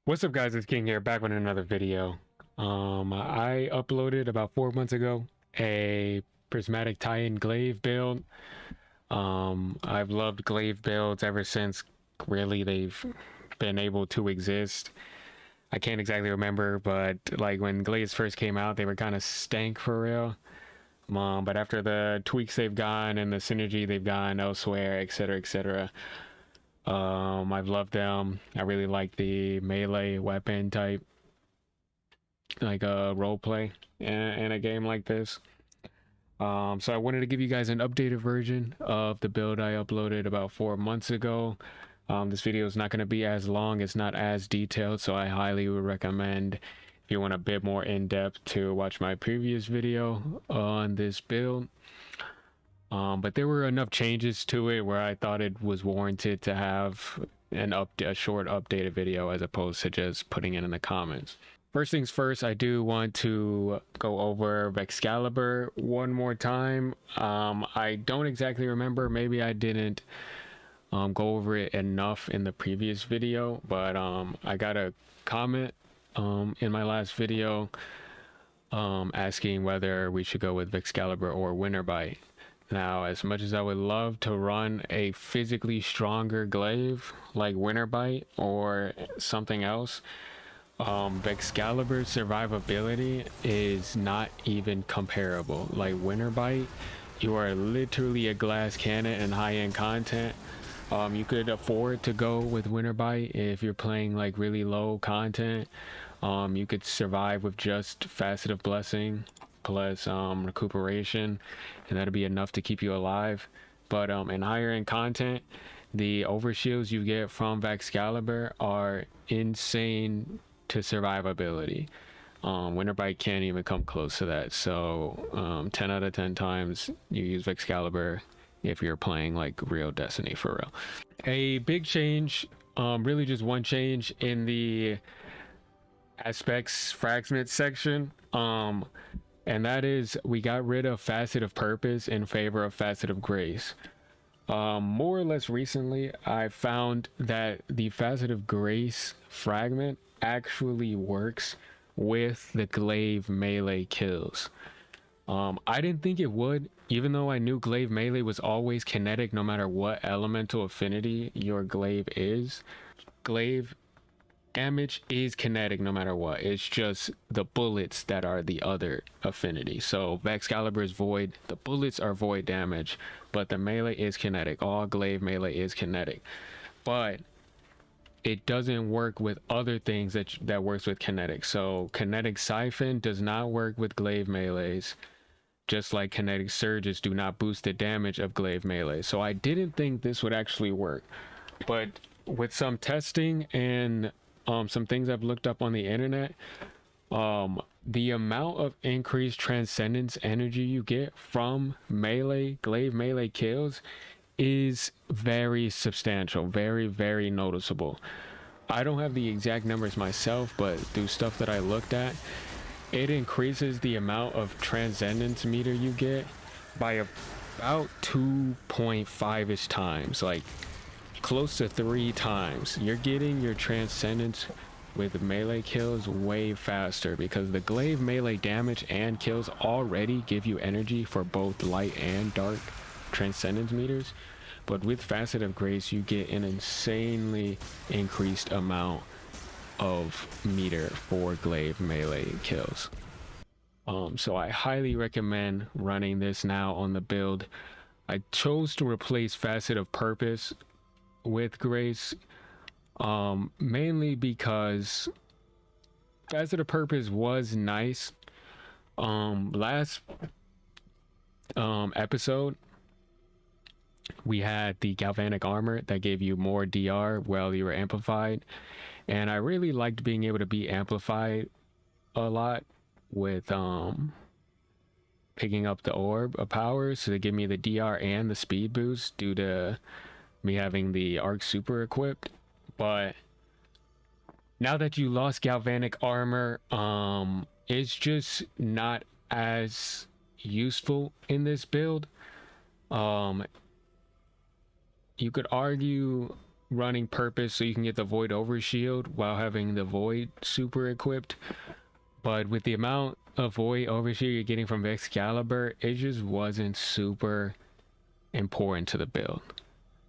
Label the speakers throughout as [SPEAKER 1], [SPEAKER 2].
[SPEAKER 1] What's up, guys? It's King here, back with another video. I uploaded about 4 months ago a prismatic tie-in glaive build. I've loved glaive builds ever since really they've been able to exist. I can't exactly remember, but like when glaives first came out, they were kind of stank for real. But after the tweaks they've gotten and the synergy they've gotten elsewhere, etc., etc., I've loved them. I really like the melee weapon type, like a role play in a game like this. So I wanted to give you guys an updated version of the build I uploaded about 4 months ago. This video is not going to be as long, it's not as detailed, so I highly would recommend, if you want a bit more in-depth, to watch my previous video on this build. But there were enough changes to it where I thought it was warranted to have a short updated video as opposed to just putting it in the comments. First things first, I do want to go over Vexcalibur one more time. I don't exactly remember, maybe I didn't go over it enough in the previous video, but I got a comment in my last video asking whether we should go with Vexcalibur or Winterbite. Now, as much as I would love to run a physically stronger glaive like Winterbite or something else, Vexcalibur's survivability is not even comparable. Like Winterbite, you are literally a glass cannon and high-end content. You could afford to go with Winterbite if you're playing like really low content. You could survive with just Facet of Blessing plus recuperation, and that'll be enough to keep you alive. But in higher end content, the overshields you get from Vexcalibur are insane to survivability. Winterbite can't even come close to that. So 10 out of 10 times you use Vexcalibur if you're playing like real Destiny for real. A big change, really just one change in the aspects fragment section, and that is we got rid of Facet of Purpose in favor of Facet of Grace. More or less recently, I found that the Facet of Grace fragment actually works with the Glaive melee kills. I didn't think it would, even though I knew Glaive melee was always kinetic no matter what elemental affinity your Glaive is. Glaive damage is kinetic no matter what. It's just the bullets that are the other affinity. So Vexcalibur is void, the bullets are void damage, but the melee is kinetic. All glaive melee is kinetic, but it doesn't work with other things that works with kinetic. So kinetic siphon does not work with glaive melees, just like kinetic surges do not boost the damage of glaive melee. So I didn't think this would actually work, but with some testing and some things I've looked up on the internet, the amount of increased transcendence energy you get from glaive melee kills is very substantial, very noticeable. I don't have the exact numbers myself, but through stuff that I looked at, it increases the amount of transcendence meter you get by about 2.5ish times, like close to 3 times. You're getting your transcendence with melee kills way faster because the glaive melee damage and kills already give you energy for both light and dark transcendence meters, but with Facet of Grace you get an insanely increased amount of meter for glaive melee kills. So I highly recommend running this now on the build. I chose to replace Facet of Purpose with Grace, mainly because Facet of Purpose was nice. Last episode we had the galvanic armor that gave you more DR while you were amplified, and I really liked being able to be amplified a lot with picking up the orb of power, so they give me the DR and the speed boost due to me having the arc super equipped. But now that you lost galvanic armor, it's just not as useful in this build. You could argue running purpose so you can get the void overshield while having the void super equipped, but with the amount of void overshield you're getting from Vexcalibur, it just wasn't super important to the build.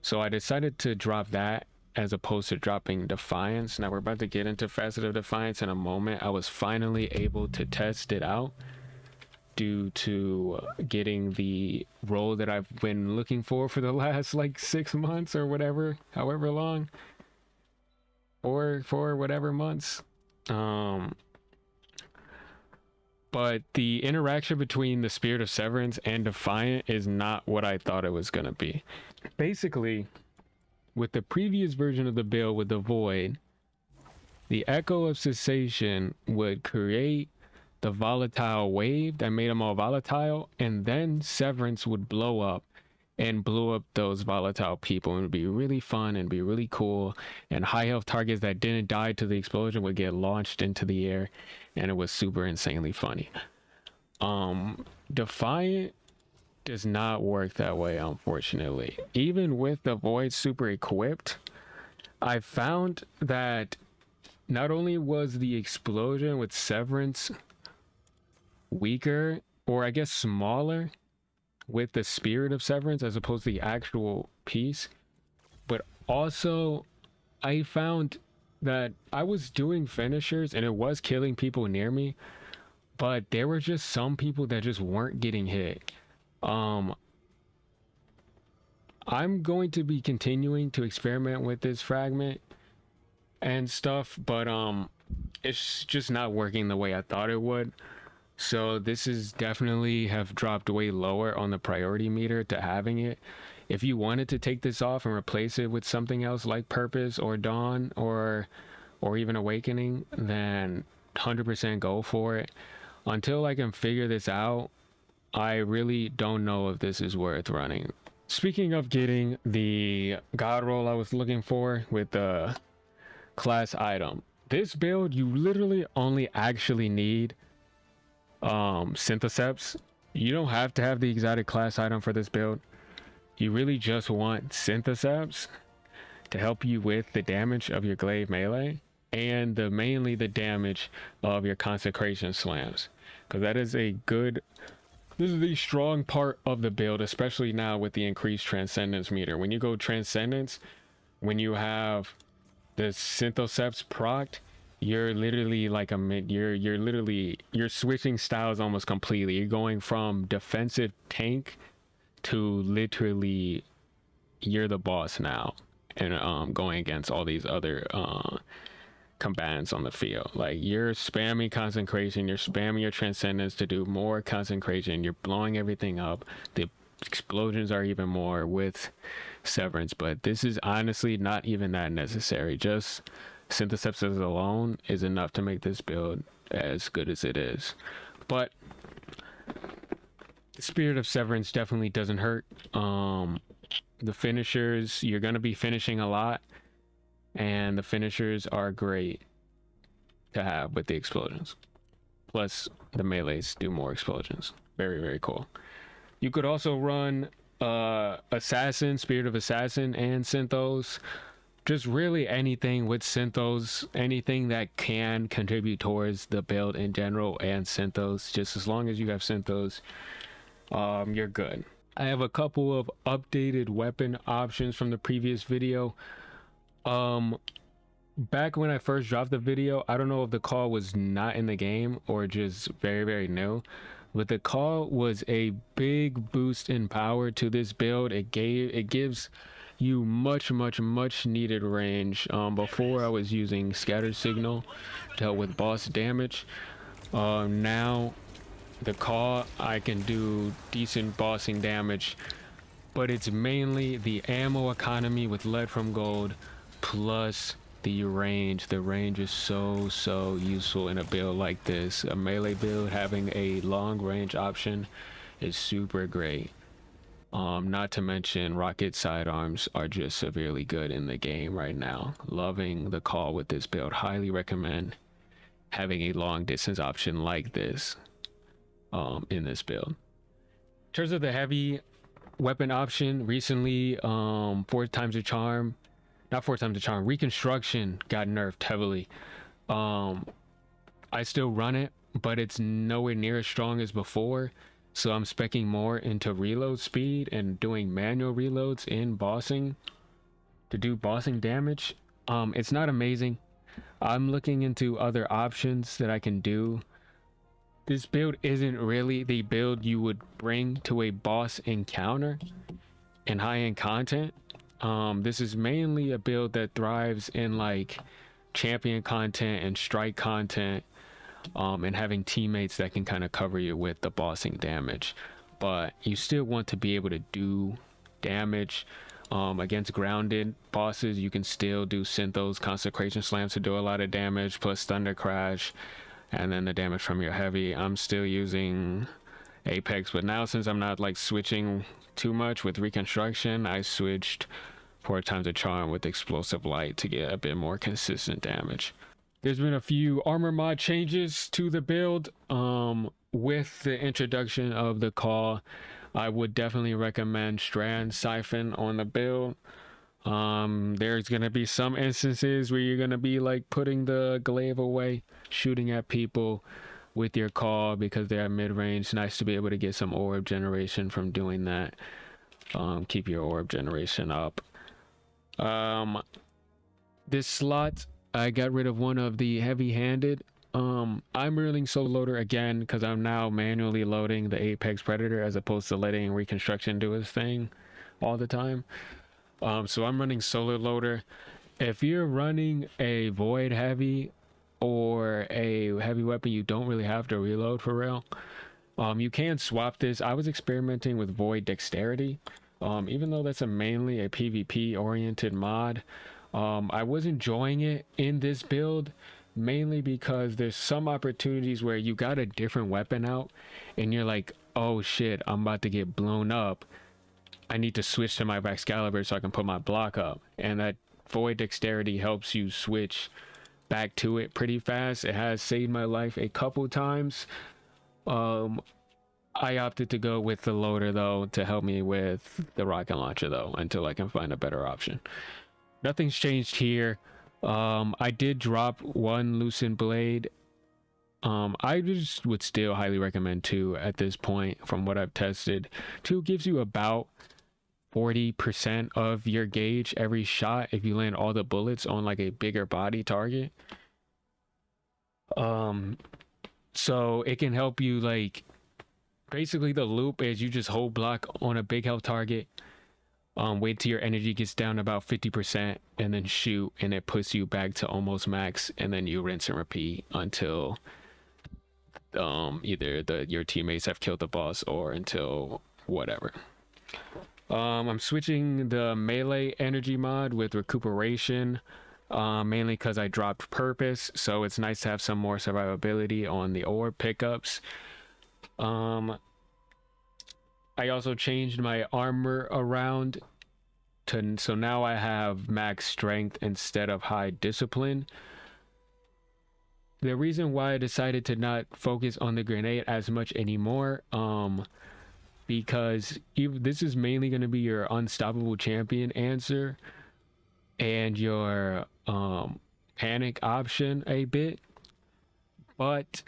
[SPEAKER 1] So I decided to drop that as opposed to dropping Defiance. Now we're about to get into Facet of Defiance in a moment. I was finally able to test it out due to getting the role that I've been looking for the last like 6 months or whatever, however long, or for whatever months. But the interaction between the Spirit of Severance and Defiant is not what I thought it was going to be. Basically, with the previous version of the build with the Void, the Echo of Cessation would create the volatile wave that made them all volatile, and then Severance would blow up and blow up those volatile people, and it would be really fun and be really cool, and high health targets that didn't die to the explosion would get launched into the air, and it was super insanely funny. Defiant does not work that way, unfortunately. Even with the Void super equipped, I found that not only was the explosion with Severance weaker, or I guess smaller, with the Spirit of Severance as opposed to the actual piece, but also I found that I was doing finishers and it was killing people near me, but there were just some people that just weren't getting hit. I'm going to be continuing to experiment with this fragment and stuff, but it's just not working the way I thought it would. So this is definitely have dropped way lower on the priority meter to having it. If you wanted to take this off and replace it with something else like Purpose or Dawn or even Awakening, then 100% go for it. Until I can figure this out, I really don't know if this is worth running. Speaking of getting the god roll I was looking for with the class item, this build you literally only actually need Syntheseps. You don't have to have the exotic class item for this build. You really just want Syntheseps to help you with the damage of your Glaive melee and mainly the damage of your Consecration slams, because that is a good, this is the strong part of the build, especially now with the increased Transcendence meter. When you go Transcendence, when you have the Syntheseps procced, you're literally like you're switching styles almost completely. You're going from defensive tank to literally you're the boss now, and going against all these other combatants on the field. Like, you're spamming Consecration, you're spamming your Transcendence to do more Consecration, you're blowing everything up. The explosions are even more with Severance, but this is honestly not even that necessary. Just Syntheseps alone is enough to make this build as good as it is. But the Spirit of Severance definitely doesn't hurt. The finishers, you're going to be finishing a lot, and the finishers are great to have with the explosions. Plus the melees do more explosions. Very, very cool. You could also run Assassin, Spirit of Assassin, and Synthos. Just really anything with Synthos, anything that can contribute towards the build in general, and Synthos. Just as long as you have Synthos, you're good. I have a couple of updated weapon options from the previous video. Back when I first dropped the video, I don't know if the call was not in the game or just very, very new, but the call was a big boost in power to this build. It gives you much needed range. Before I was using Scatter Signal to help with boss damage. Now the call, I can do decent bossing damage, but it's mainly the ammo economy with lead from gold plus the range. The range is so useful in a build like this. A melee build, having a long range option is super great. Not to mention rocket sidearms are just severely good in the game right now. Loving the call with this build. Highly recommend having a long distance option like this in this build. In terms of the heavy weapon option, recently 4 times a charm not 4 times the charm. Reconstruction got nerfed heavily. I still run it, but it's nowhere near as strong as before. So I'm speccing more into reload speed and doing manual reloads in bossing to do bossing damage. It's not amazing. I'm looking into other options that I can do. This build isn't really the build you would bring to a boss encounter in high-end content. This is mainly a build that thrives in like champion content and strike content, and having teammates that can kind of cover you with the bossing damage. But you still want to be able to do damage. Against grounded bosses, you can still do Synthos, Consecration Slams to do a lot of damage, plus Thunder Crash, and then the damage from your heavy. I'm still using Apex, but now since I'm not like switching too much with Reconstruction, I switched 4 times the charm with Explosive Light to get a bit more consistent damage. There's been a few armor mod changes to the build. With the introduction of the call, I would definitely recommend Strand Siphon on the build. There's gonna be some instances where you're gonna be like putting the glaive away, shooting at people with your call because they're at mid-range. Nice to be able to get some orb generation from doing that. Keep your orb generation up. This slot, I got rid of one of the heavy-handed. I'm running solo loader again because I'm now manually loading the Apex Predator as opposed to letting Reconstruction do his thing all the time. So I'm running solo loader. If you're running a void heavy or a heavy weapon, you don't really have to reload for real. You can swap this. I was experimenting with void dexterity, even though that's mainly a PvP oriented mod. I was enjoying it in this build, mainly because there's some opportunities where you got a different weapon out and you're like, oh shit, I'm about to get blown up. I need to switch to my Vexcalibur so I can put my block up. And that void dexterity helps you switch back to it pretty fast. It has saved my life a couple times. I opted to go with the loader though to help me with the rocket launcher though until I can find a better option. Nothing's changed here. I did drop one loosened blade. I just would still highly recommend 2 at this point from what I've tested. 2 gives you about 40% of your gauge every shot if you land all the bullets on like a bigger body target. So it can help you, like, basically the loop is you just hold block on a big health target, wait till your energy gets down to about 50% and then shoot, and it puts you back to almost max, and then you rinse and repeat until either your teammates have killed the boss or until whatever. I'm switching the melee energy mod with recuperation, mainly because I dropped purpose, so it's nice to have some more survivability on the orb pickups. I also changed my armor around so now I have max strength instead of high discipline. The reason why I decided to not focus on the grenade as much anymore, because this is mainly going to be your unstoppable champion answer and your panic option a bit, but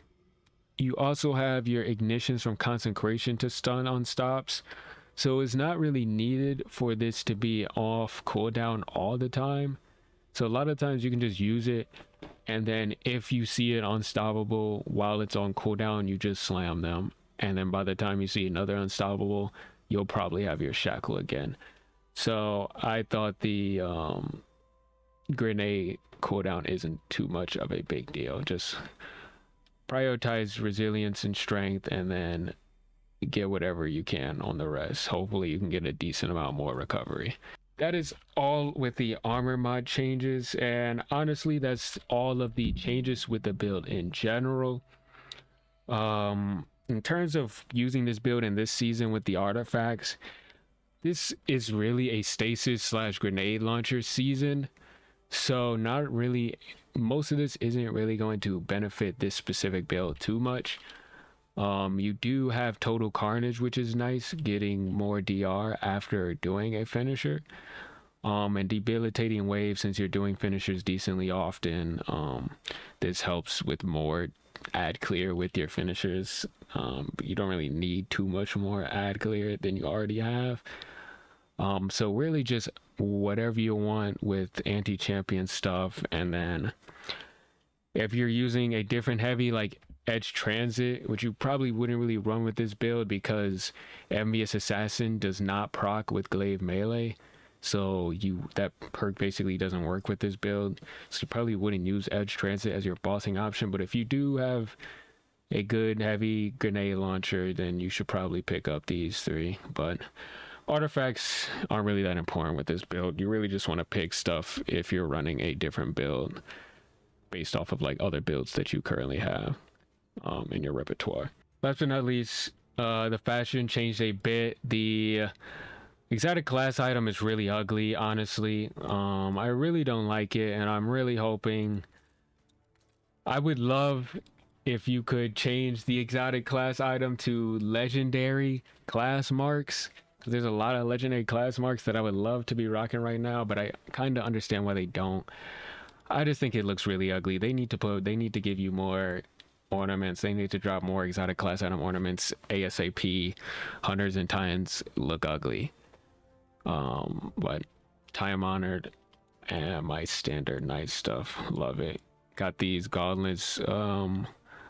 [SPEAKER 1] you also have your ignitions from consecration to stun on stops, so it's not really needed for this to be off cooldown all the time. So a lot of times you can just use it, and then if you see it unstoppable while it's on cooldown, you just slam them, and then by the time you see another unstoppable, you'll probably have your shackle again. So I thought the grenade cooldown isn't too much of a big deal. Just prioritize resilience and strength, and then get whatever you can on the rest. Hopefully you can get a decent amount more recovery. That is all with the armor mod changes, and honestly that's all of the changes with the build in general. In terms of using this build in this season with the artifacts, this is really a stasis slash grenade launcher season, so not really, most of this isn't really going to benefit this specific build too much. You do have total carnage, which is nice, getting more DR after doing a finisher. and debilitating wave. Since you're doing finishers decently often, this helps with more ad clear with your finishers. But you don't really need too much more ad clear than you already have. So really just whatever you want with anti-champion stuff. And then if you're using a different heavy like Edge Transit, which you probably wouldn't really run with this build because Envious Assassin does not proc with Glaive melee, so that perk basically doesn't work with this build, so you probably wouldn't use Edge Transit as your bossing option. But if you do have a good heavy grenade launcher, then you should probably pick up these three. But artifacts aren't really that important with this build. You really just want to pick stuff if you're running a different build based off of like other builds that you currently have in your repertoire. Last but not least, the fashion changed a bit. The exotic class item is really ugly, honestly. I really don't like it, and I'm really hoping, I would love if you could change the exotic class item to legendary class marks. There's a lot of legendary class marks that I would love to be rocking right now, but I kind of understand why they don't. I just think it looks really ugly. They need to give you more ornaments. They need to drop more exotic class item ornaments ASAP. Hunters and Titans look ugly. But Time Honored and my standard night stuff, love it. Got these gauntlets a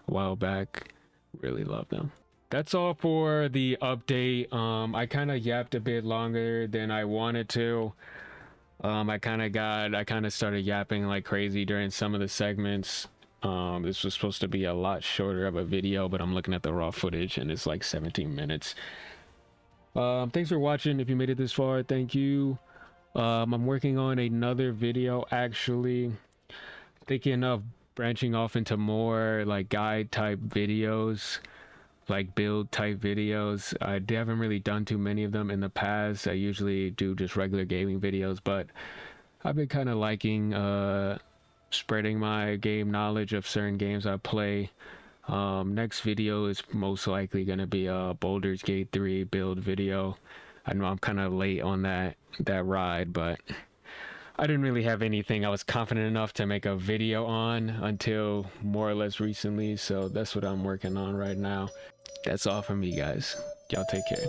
[SPEAKER 1] while back, really love them. That's all for the update. I kind of yapped a bit longer than I wanted to. I kind of started yapping like crazy during some of the segments. This was supposed to be a lot shorter of a video, but I'm looking at the raw footage and it's like 17 minutes. Thanks for watching. If you made it this far, thank you. I'm working on another video, actually thinking of branching off into more like guide type videos, like build type videos. I haven't really done too many of them in the past. I usually do just regular gaming videos, but I've been kind of liking spreading my game knowledge of certain games I play. Next video is most likely going to be a Baldur's Gate 3 build video. I know I'm kind of late on that ride, but I didn't really have anything I was confident enough to make a video on until more or less recently, so that's what I'm working on right now. That's all from me, guys. Y'all take care.